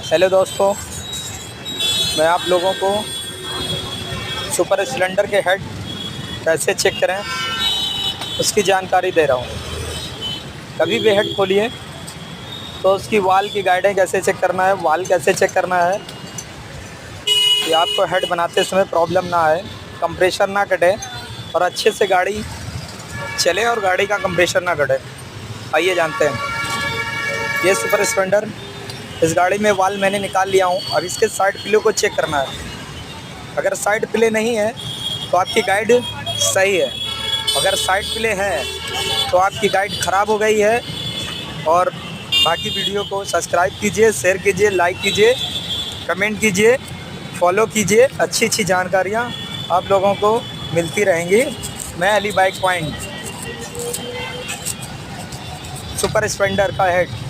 Hello दोस्तों, मैं आप लोगों को सुपर स्प्लेंडर के हेड कैसे चेक करें उसकी जानकारी दे रहा हूँ। कभी भी हेड खोलिए तो उसकी वाल की गाइडें कैसे चेक करना है, वाल कैसे चेक करना है कि आपको हेड बनाते समय प्रॉब्लम ना आए, कंप्रेशर ना कटे और अच्छे से गाड़ी चले और गाड़ी का कंप्रेशर ना कटे। आइए जानते हैं। ये सुपर स्प्लेंडर, इस गाड़ी में वाल मैंने निकाल लिया हूँ। अब इसके साइड प्ले को चेक करना है। अगर साइड प्ले नहीं है तो आपकी गाइड सही है, अगर साइड प्ले है तो आपकी गाइड ख़राब हो गई है। और बाकी वीडियो को सब्सक्राइब कीजिए, शेयर कीजिए, लाइक कीजिए, कमेंट कीजिए, फॉलो कीजिए। अच्छी अच्छी जानकारियाँ आप लोगों को मिलती रहेंगी। मैं Ali bike point super Splendor का हेड